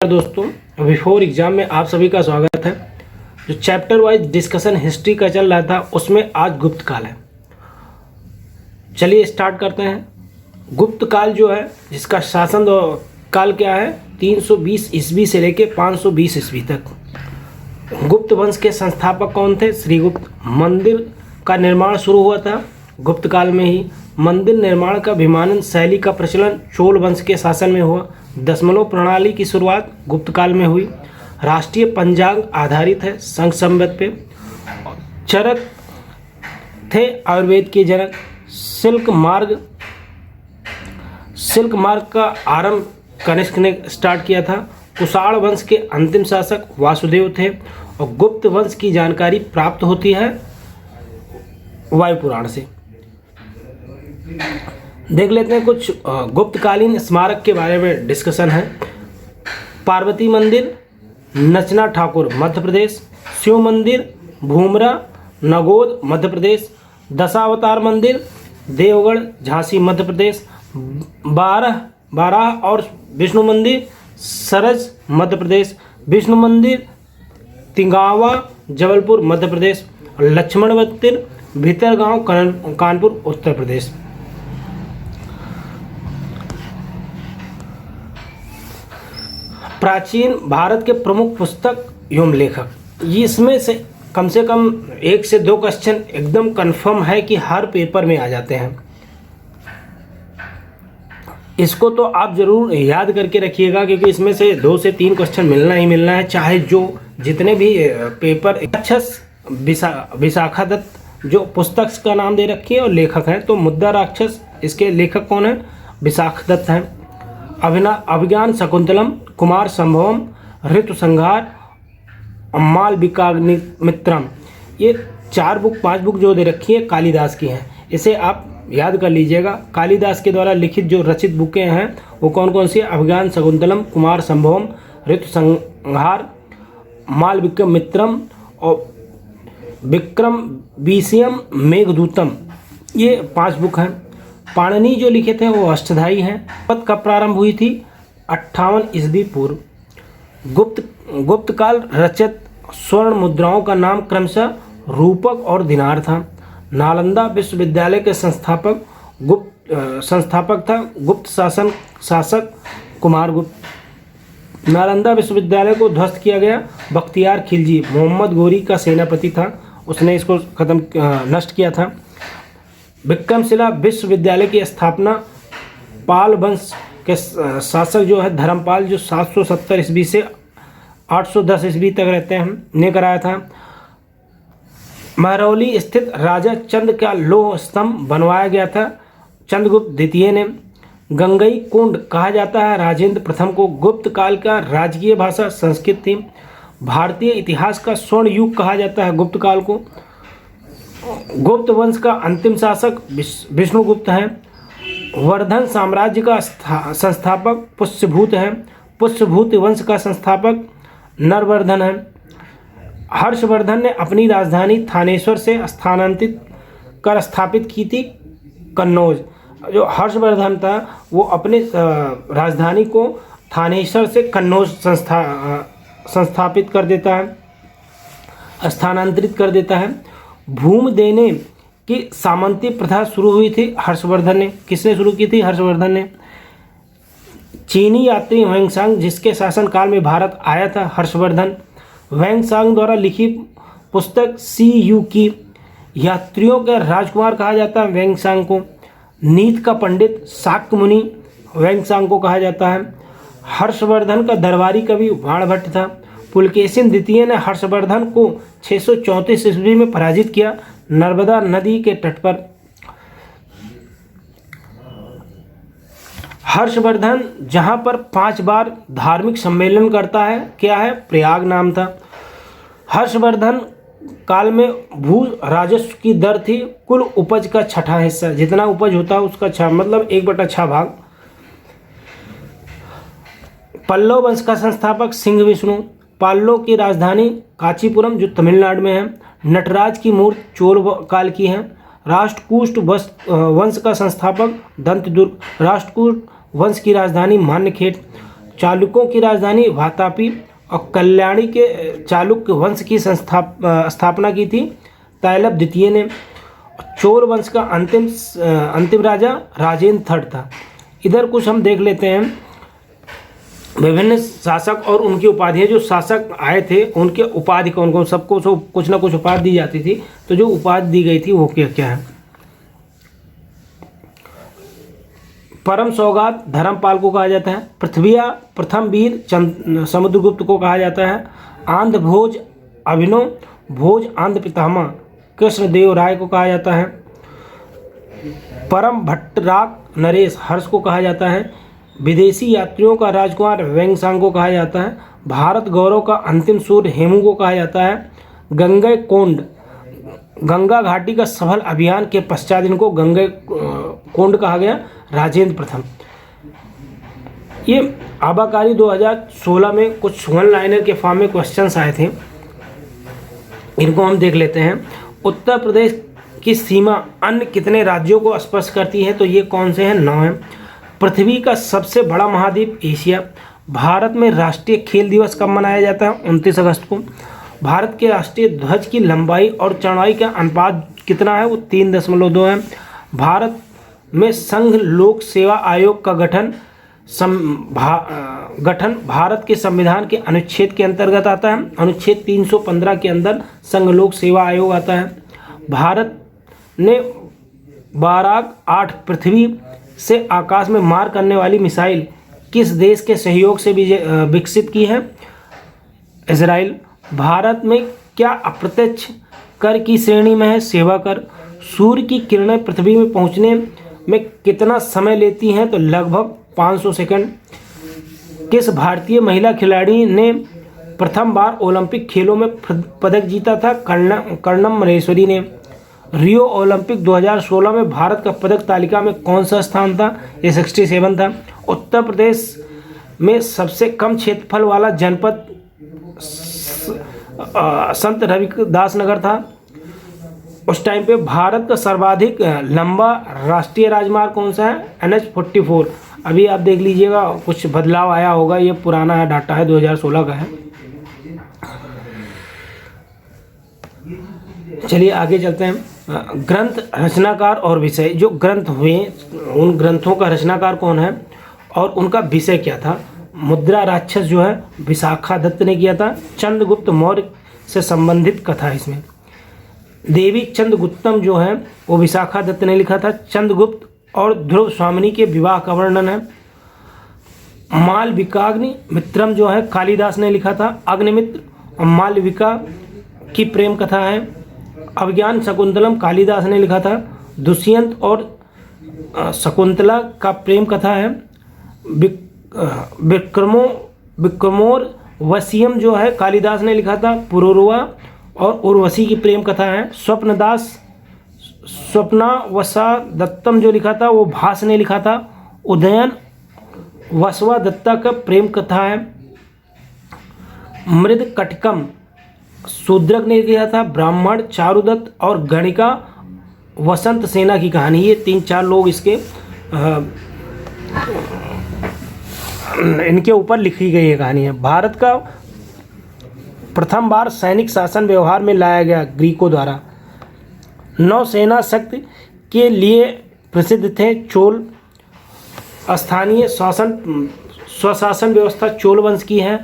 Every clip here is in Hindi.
दोस्तों, बिफोर एग्जाम में आप सभी का स्वागत है। जो चैप्टर वाइज डिस्कशन हिस्ट्री का चल रहा था उसमें आज गुप्त काल है। चलिए स्टार्ट करते हैं। गुप्त काल जो है जिसका शासन काल क्या है 320 ईस्वी से लेके 520 ईस्वी तक। गुप्त वंश के संस्थापक कौन थे? श्रीगुप्त। मंदिर का निर्माण शुरू हुआ था गुप्त काल में ही। मंदिर निर्माण का विमानन शैली का प्रचलन चोल वंश के शासन में हुआ। दशमलव प्रणाली की शुरुआत गुप्त काल में हुई। राष्ट्रीय पंचांग आधारित है संघ संवत पे। चरक थे आयुर्वेद के जनक। सिल्क मार्ग का आरंभ कनिष्क ने स्टार्ट किया था। कुषाण वंश के अंतिम शासक वासुदेव थे। और गुप्त वंश की जानकारी प्राप्त होती है वायु पुराण से। देख लेते हैं कुछ गुप्तकालीन स्मारक के बारे में डिस्कशन है। पार्वती मंदिर नचना ठाकुर मध्य प्रदेश। शिव मंदिर भूमरा नगोद मध्य प्रदेश। दशावतार मंदिर देवगढ़ झांसी मध्य प्रदेश। बारह और विष्णु मंदिर सरज मध्य प्रदेश। विष्णु मंदिर तिंगावा जबलपुर मध्य प्रदेश। लक्ष्मण मंदिर भीतरगांव कानपुर उत्तर प्रदेश। प्राचीन भारत के प्रमुख पुस्तक एवं लेखक, इसमें से कम 1 से 2 क्वेश्चन एकदम कंफर्म है कि हर पेपर में आ जाते हैं। इसको तो आप जरूर याद करके रखिएगा क्योंकि इसमें से 2 से 3 क्वेश्चन मिलना ही मिलना है। चाहे जो जितने भी पेपर राक्षस विशाखा दत्त जो पुस्तक का नाम दे रखी है और लेखक हैं, तो मुद्दा राक्षस इसके लेखक कौन है? विशाखा दत्त हैं। अभिज्ञान शकुंतलम, कुमार संभवम, ऋतु संहार, मालविकाग्निमित्रम, ये 5 बुक जो दे रखी है कालिदास की हैं। इसे आप याद कर लीजिएगा। कालिदास के द्वारा लिखित जो रचित बुकें हैं वो कौन कौन सी है? अभिज्ञान शकुंतलम, कुमार संभवम, ऋतु संहार, मालविकाग्निमित्रम और विक्रम बीसियम मेघदूतम, ये 5 बुक हैं। पाणिनि जो लिखे थे वो अष्टधाई हैं। पद कब प्रारंभ हुई थी? 58 ईस्वी पूर्व। गुप्त काल रचित स्वर्ण मुद्राओं का नाम क्रमशः रूपक और दिनार था। नालंदा विश्वविद्यालय के संस्थापक था गुप्त शासक कुमार गुप्त। नालंदा विश्वविद्यालय को ध्वस्त किया गया। बख्तियार खिलजी मोहम्मद गोरी का सेनापति था, उसने इसको नष्ट किया था। विक्रमशिला विश्वविद्यालय की स्थापना पाल वंश के शासक जो है धर्मपाल, जो 770 ईस्वी से 810 ईस्वी तक रहते हैं, ने कराया था। महरौली स्थित राजा चंद का लौह स्तंभ बनवाया गया था चंद्रगुप्त द्वितीय ने। गंगई कुंड कहा जाता है राजेंद्र प्रथम को। गुप्त काल का राजकीय भाषा संस्कृत थी। भारतीय इतिहास का स्वर्ण युग कहा जाता है गुप्त काल को। गुप्त वंश का अंतिम शासक विष्णुगुप्त हैं। वर्धन साम्राज्य का संस्थापक पुष्यभूत है। पुष्यभूत वंश का संस्थापक नरवर्धन है। हर्षवर्धन ने अपनी राजधानी थानेश्वर से स्थानांतरित कर स्थापित की थी कन्नौज। जो हर्षवर्धन था वो अपने राजधानी को थानेश्वर से कन्नौज संस्थापित कर देता है, स्थानांतरित कर देता है। भूमि देने की सामंती प्रथा शुरू हुई थी हर्षवर्धन ने। किसने शुरू की थी? हर्षवर्धन ने। चीनी यात्री वैंगसांग जिसके शासनकाल में भारत आया था हर्षवर्धन। वैंगसांग द्वारा लिखी पुस्तक CU की यात्रियों का राजकुमार कहा जाता है वैंगसांग को। नीति का पंडित शाक्य मुनि वैंगसांग को कहा जाता है। हर्षवर्धन का दरबारी कवि बाणभट्ट था। पुलकेशिन द्वितीय ने हर्षवर्धन को 634 ईस्वी में पराजित किया नर्मदा नदी के तट पर। हर्षवर्धन जहां पर 5 बार धार्मिक सम्मेलन करता है, क्या है? प्रयाग नाम था। हर्षवर्धन काल में भू राजस्व की दर थी कुल उपज का 6ठा हिस्सा। जितना उपज होता है उसका 6 मतलब 1/6 भाग। पल्लव वंश का संस्थापक सिंह विष्णु। पाल्लो की राजधानी कांचीपुरम जो तमिलनाडु में है। नटराज की मूर्ति चोल काल की है। राष्ट्रकूट वंश का संस्थापक दंतदुर्ग। राष्ट्रकूट वंश की राजधानी मान्यखेट। चालुक्यों की राजधानी वातापी और कल्याणी के चालुक्य वंश की स्थापना की थी तैलप द्वितीय ने। चोल वंश का अंतिम राजा राजेंद्र थर्ड था। इधर कुछ हम देख लेते हैं विभिन्न शासक और उनकी उपाधियां। जो शासक आए थे उनके उपाधि कौन कौन, सबको कुछ ना कुछ उपाधि दी जाती थी। तो जो उपाधि दी गई थी वो क्या क्या है? परम सौगात धर्मपाल को कहा जाता है। पृथ्विया प्रथम वीर समुद्रगुप्त को कहा जाता है। आंध्र भोज अभिनव भोज आंध्र पितामह कृष्णदेव राय को कहा जाता है। परम भट्टराक नरेश हर्ष को कहा जाता है। विदेशी यात्रियों का राजकुमार वेंगसांग को कहा जाता है। भारत गौरव का अंतिम सूर्य हेमू को कहा जाता है। गंगे कोंड गंगा घाटी का सफल अभियान के पश्चात इनको गंगे कोंड कहा गया। राजेंद्र प्रथम। ये आबाकारी 2016 में कुछ वन लाइनर के फॉर्म में क्वेश्चंस आए थे, इनको हम देख लेते हैं। उत्तर प्रदेश की सीमा अन्य कितने राज्यों को स्पर्श करती है? तो ये कौन से हैं? 9 हैं। पृथ्वी का सबसे बड़ा महाद्वीप एशिया। भारत में राष्ट्रीय खेल दिवस कब मनाया जाता है? 29 अगस्त को। भारत के राष्ट्रीय ध्वज की लंबाई और चौड़ाई का अनुपात कितना है? वो 3.2 है। भारत में संघ लोक सेवा आयोग का गठन भारत के संविधान के अनुच्छेद के अंतर्गत आता है। अनुच्छेद 315 के अंदर संघ लोक सेवा आयोग आता है। भारत ने बाराक 8 पृथ्वी से आकाश में मार करने वाली मिसाइल किस देश के सहयोग से विकसित की है? इजराइल। भारत में क्या अप्रत्यक्ष कर की श्रेणी में है? सेवा कर। सूर्य की किरणें पृथ्वी में पहुंचने में कितना समय लेती हैं? तो लगभग 500 सेकंड। किस भारतीय महिला खिलाड़ी ने प्रथम बार ओलंपिक खेलों में पदक जीता था? कर्णम मल्लेश्वरी ने। रियो ओलंपिक 2016 में भारत का पदक तालिका में कौन सा स्थान था? ये 67 था। उत्तर प्रदेश में सबसे कम क्षेत्रफल वाला जनपद संत रविदास नगर था। उस टाइम पे भारत का सर्वाधिक लंबा राष्ट्रीय राजमार्ग कौन सा है? NH-44। अभी आप देख लीजिएगा कुछ बदलाव आया होगा, ये पुराना डाटा है, 2016 का है। चलिए आगे चलते हैं। ग्रंथ रचनाकार और विषय। जो ग्रंथ हुए उन ग्रंथों का रचनाकार कौन है और उनका विषय क्या था? मुद्रा राक्षस जो है विशाखा दत्त ने किया था। चंद्रगुप्त मौर्य से संबंधित कथा इसमें। देवी चंद्रगुप्तम जो है वो विशाखा दत्त ने लिखा था। चंद्रगुप्त और ध्रुव स्वामिनी के विवाह का वर्णन है। मालविकाग्नि मित्रम जो है कालिदास ने लिखा था। अग्निमित्र और मालविका की प्रेम कथा है। अभिज्ञान शकुंतलम कालिदास ने लिखा था। दुष्यंत और शकुंतला का प्रेम कथा है। विक्रमोर वसीयम जो है कालिदास ने लिखा था। पुरुरवा और उर्वशी की प्रेम कथा है। स्वप्नावसा दत्तम जो लिखा था वो भास ने लिखा था। उदयन वसवा दत्ता का प्रेम कथा है। मृद कटकम शूद्रक ने लिखा था। ब्राह्मण चारुदत्त और गणिका वसंत सेना की कहानी। ये 3-4 लोग इसके इनके ऊपर लिखी गई ये कहानी है। भारत का प्रथम बार सैनिक शासन व्यवहार में लाया गया ग्रीकों द्वारा। नौसेना शक्ति के लिए प्रसिद्ध थे चोल। स्थानीय स्वशासन व्यवस्था चोल वंश की है।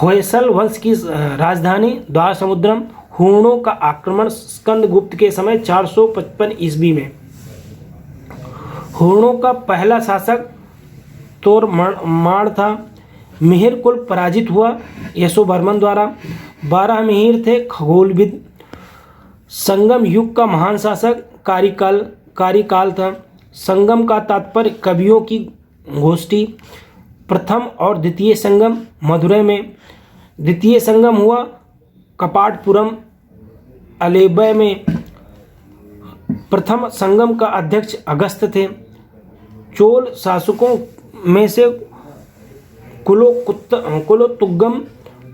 होयसल वंश की राजधानी द्वार समुद्रम। हूणों का आक्रमण स्कंदगुप्त के समय 455 ईस्वी में। हूणों का पहला शासक तोरमाण था। मिहिर कुल पराजित हुआ यशोवर्मन द्वारा। 12 मिहिर थे खगोलविद। संगम युग का महान शासक कारिकाल था। संगम का तात्पर्य कवियों की गोष्ठी। प्रथम और द्वितीय संगम मदुरै में। द्वितीय संगम हुआ कपाटपुरम अलेबय में। प्रथम संगम का अध्यक्ष अगस्त थे। चोल शासकों में से कुलोत्तुंगम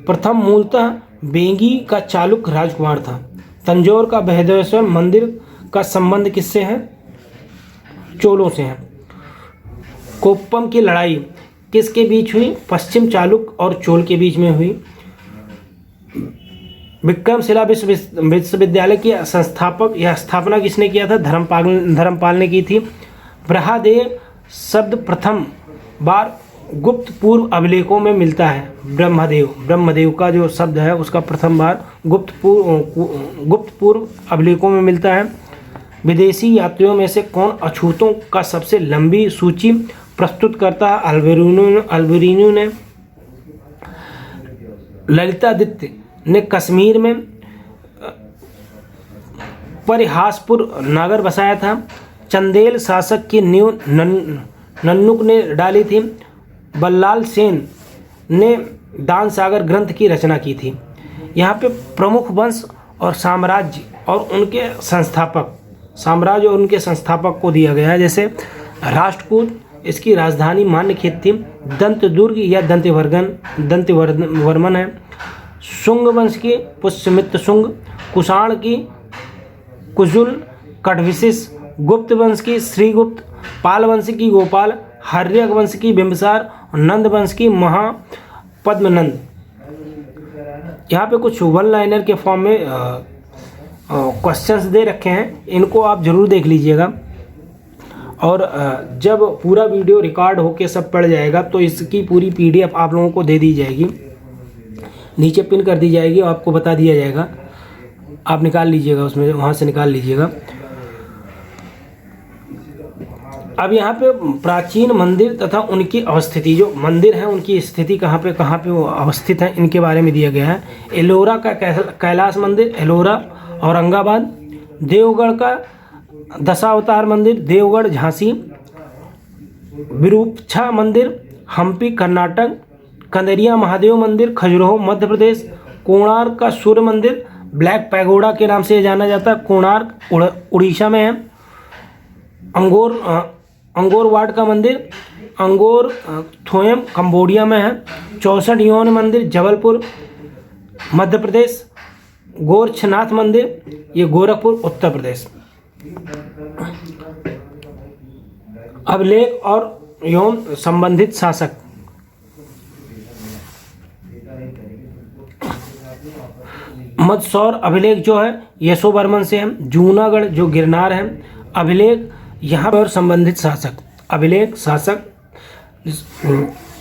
प्रथम मूलतः बेंगी का चालुक्य राजकुमार था। तंजौर का बृहदेश्वर मंदिर का संबंध किससे है? चोलों से है। कोप्पम की लड़ाई किसके बीच हुई? पश्चिम चालुक्य और चोल के बीच में हुई। विक्रमशिला विश्वविद्यालय की संस्थापक या स्थापना किसने किया था? धर्मपाल ने की थी। बृहदेव शब्द प्रथम बार गुप्त पूर्व अभिलेखों में मिलता है। ब्रह्मदेव का जो शब्द है उसका प्रथम बार गुप्त पूर्व अभिलेखों में मिलता है। विदेशी यात्रियों में से कौन अछूतों का सबसे लंबी सूची प्रस्तुत करता है? अल्बेरिनो ने। ललितादित्य ने कश्मीर में परिहासपुर नगर बसाया था। चंदेल शासक की नींव नन्नुक ने डाली थी। बल्लाल सेन ने दान सागर ग्रंथ की रचना की थी। यहाँ पे प्रमुख वंश और साम्राज्य और उनके संस्थापक को दिया गया है। जैसे राष्ट्रकूट, इसकी राजधानी मान्यखेत थी। दंतदुर्ग या दंतवर्मन है। शुंग वंश की पुष्यमित्र शुंग, कुषाण की कुजुल कटविशिष, गुप्त वंश की श्रीगुप्त, पाल वंश की गोपाल, हर्यक वंश की बिंबिसार, नंद वंश की महापद्मनंद। यहाँ पे कुछ वन लाइनर के फॉर्म में क्वेश्चंस दे रखे हैं, इनको आप जरूर देख लीजिएगा। और जब पूरा वीडियो रिकॉर्ड होके सब पढ़ जाएगा तो इसकी पूरी PDF आप लोगों को दे दी जाएगी, नीचे पिन कर दी जाएगी और आपको बता दिया जाएगा। आप निकाल लीजिएगा, उसमें वहाँ से निकाल लीजिएगा। अब यहाँ पे प्राचीन मंदिर तथा उनकी अवस्थिति, जो मंदिर हैं उनकी स्थिति कहाँ पे वो अवस्थित है, इनके बारे में दिया गया है। एलोरा का कैलाश मंदिर, एलोरा औरंगाबाद। देवगढ़ का दशावतार मंदिर, देवगढ़ झांसी। विरूपाक्ष मंदिर, हम्पी कर्नाटक। कंदरिया महादेव मंदिर, खजुराहो मध्य प्रदेश। कोणार्क का सूर्य मंदिर, ब्लैक पैगोडा के नाम से जाना जाता है, कोणार्क उड़ीसा में है। अंगोर वाट का मंदिर, अंगोर थोयम कंबोडिया में है। 64 यौन मंदिर, जबलपुर मध्य प्रदेश। गोरक्षनाथ मंदिर, ये गोरखपुर उत्तर प्रदेश। अभिलेख और यौन संबंधित शासक, मदसौर अभिलेख जो है यशोवर्मन से है। जूनागढ़ जो गिरनार है। अभिलेख यहाँ पर संबंधित शासक, अभिलेख शासक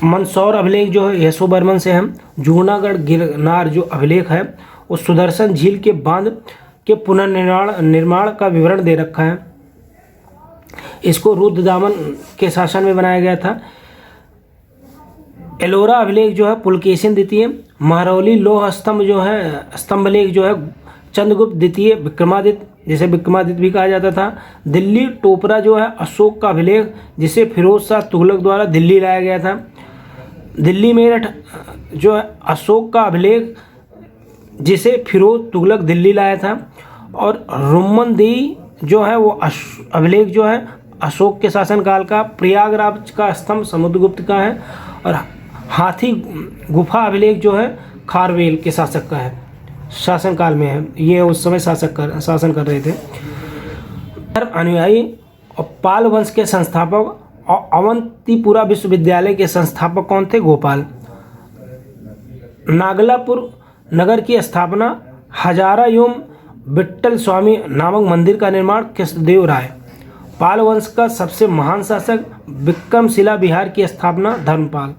मंदसौर अभिलेख जो है यशोवर्मन से है। जूनागढ़ गिरनार जो अभिलेख है वो सुदर्शन झील के बांध के पुनर्निर्माण का विवरण दे रखा है। इसको रुद्रदामन के शासन में बनाया गया था। एलोरा अभिलेख जो है पुलकेशिन द्वितीय। महरौली लोह स्तंभ जो है स्तंभलेख जो है चंद्रगुप्त द्वितीय विक्रमादित्य, जिसे विक्रमादित्य भी कहा जाता था। दिल्ली टोपरा जो है अशोक का अभिलेख, जिसे फिरोज शाह तुगलक द्वारा दिल्ली लाया गया था। दिल्ली मेरठ जो है अशोक का अभिलेख, जिसे फिरोज तुगलक दिल्ली लाया था। और रुम्मनदेही जो है वो अभिलेख जो है अशोक के शासनकाल का। प्रयागराज का स्तंभ समुद्रगुप्त का है। और हाथी गुफा अभिलेख जो है खारवेल के शासक का है, शासनकाल में है। ये उस समय शासन कर रहे थे। धर्म अनुयायी और पाल वंश के संस्थापक और अवंतीपुरा विश्वविद्यालय के संस्थापक कौन थे? गोपाल। नागलापुर नगर की स्थापना, हजारा एवं विट्ठल स्वामी नामक मंदिर का निर्माण कृष्णदेव राय। पाल वंश का सबसे महान शासक, विक्रमशिला विहार की स्थापना धर्मपाल।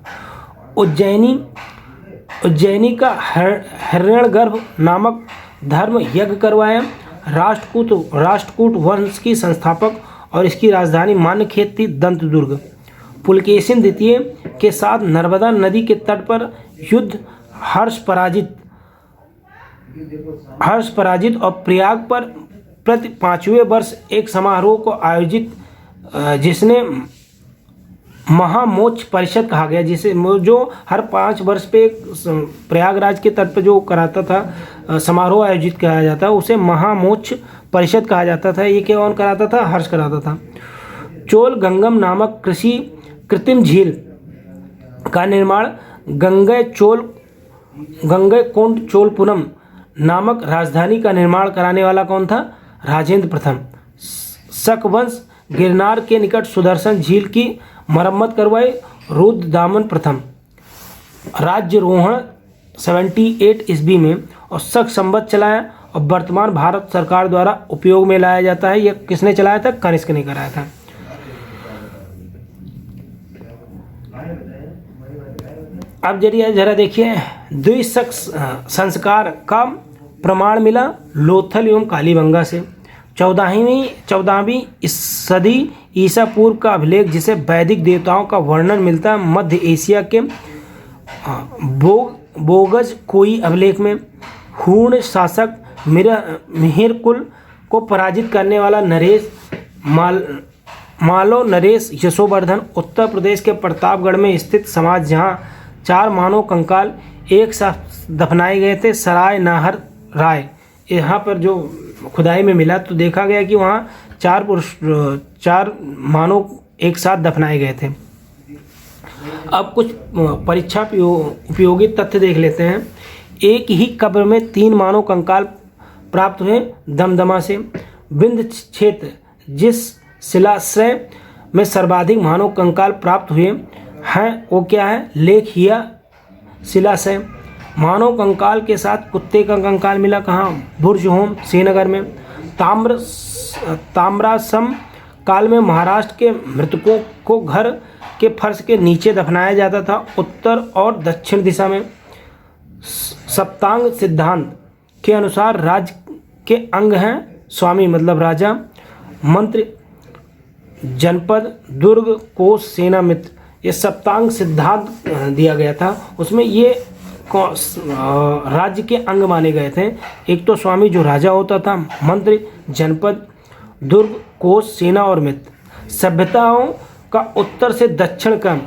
उज्जैनी का हिरण्यगर्भ नामक धर्म यज्ञ करवाया। राष्ट्रकूट वंश की संस्थापक और इसकी राजधानी मान्यखेत थी दंतदुर्ग। पुलकेशिन द्वितीय के साथ नर्मदा नदी के तट पर युद्ध, हर्ष पराजित और प्रयाग पर प्रति 5वें वर्ष एक समारोह को आयोजित, जिसने महामोक्ष परिषद कहा गया, जिसे जो हर 5 वर्ष पे प्रयागराज के तट पे जो कराता था समारोह आयोजित किया जाता है, उसे महामोक्ष परिषद कहा जाता था। ये कौन कराता था? हर्ष कराता था। चोल गंगम नामक कृत्रिम झील का निर्माण गंगैकोंड चोलपुरम नामक राजधानी का निर्माण कराने वाला कौन था? राजेंद्र प्रथम। शक वंश गिरनार के निकट सुदर्शन झील की मरम्मत करवाई रुद्रदामन प्रथम राज्यरोहण 78 ईस्वी में और शक संवत चलाया और वर्तमान भारत सरकार द्वारा उपयोग में लाया जाता है। यह किसने चलाया था? कनिष्क ने कराया था। अब जरा देखिए द्विशक संस्कार का प्रमाण मिला लोथल एवं कालीबंगा से। 14वीं सदी ईसा पूर्व का अभिलेख जिसे वैदिक देवताओं का वर्णन मिलता है मध्य एशिया के बोगज कोई अभिलेख में। हूण शासक मिहिरकुल को पराजित करने वाला नरेश मालो नरेश यशोवर्धन उत्तर प्रदेश के प्रतापगढ़ में स्थित समाज जहां 4 मानव कंकाल एक साथ दफनाए गए थे। सराय नाहर राय यहाँ पर जो खुदाई में मिला तो देखा गया कि वहाँ 4 मानव एक साथ दफनाए गए थे। अब कुछ परीक्षा उपयोगी तथ्य देख लेते हैं। एक ही कब्र में 3 मानव कंकाल प्राप्त हुए दमदमा से। विंध्य क्षेत्र जिस शिलाश्रय में सर्वाधिक मानव कंकाल प्राप्त हुए हैं वो क्या है? लेखिया शिलाशय। मानव कंकाल के साथ कुत्ते का कंकाल मिला कहाँ? बुर्जहोम श्रीनगर में। ताम्रासम काल में महाराष्ट्र के मृतकों को घर के फर्श के नीचे दफनाया जाता था उत्तर और दक्षिण दिशा में। सप्तांग सिद्धांत के अनुसार राज्य के अंग हैं स्वामी मतलब राजा, मंत्री, जनपद, दुर्ग, कोष, सेना, मित्र। ये सप्तांग सिद्धांत दिया गया था, उसमें ये राज्य के अंग माने गए थे। एक तो स्वामी जो राजा होता था, मंत्री, जनपद, दुर्ग, कोष, सेना और मित्र। सभ्यताओं का उत्तर से दक्षिण क्रम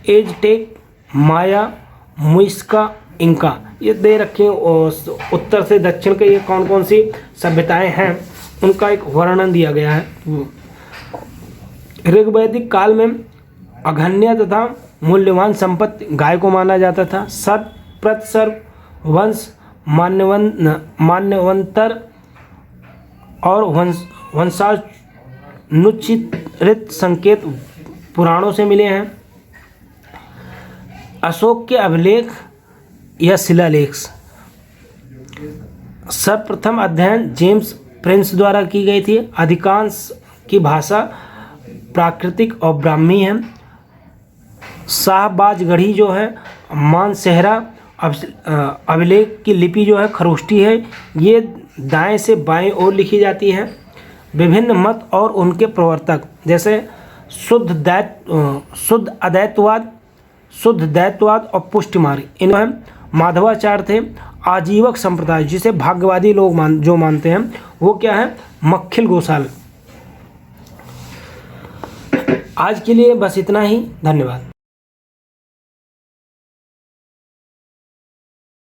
एजटेक, माया, मुइस्का, इंका ये दे रखे। उत्तर से दक्षिण के ये कौन कौन सी सभ्यताएं हैं उनका एक वर्णन दिया गया है। ऋग्वैदिक काल में अघन्य तथा मूल्यवान संपत्ति गाय को माना जाता था। सत प्रतिसर्व वंश मान्यवंतर और वंशानुचित संकेत पुराणों से मिले हैं। अशोक के अभिलेख या शिलालेख। सर्वप्रथम अध्ययन जेम्स प्रिंस द्वारा की गई थी। अधिकांश की भाषा प्राकृतिक और ब्राह्मी है। शाहबाजगढ़ी जो है मानसेहरा अभिलेख की लिपि जो है खरोष्टी है। ये दाएं से बाएं ओर लिखी जाती है। विभिन्न मत और उनके प्रवर्तक जैसे शुद्ध अद्वैतवाद और पुष्टि मार्ग इनमें माधवाचार्य थे। आजीवक संप्रदाय जिसे भाग्यवादी लोग जो मानते हैं वो क्या है? मक्खिल गोसाल। आज के लिए बस इतना ही। धन्यवाद।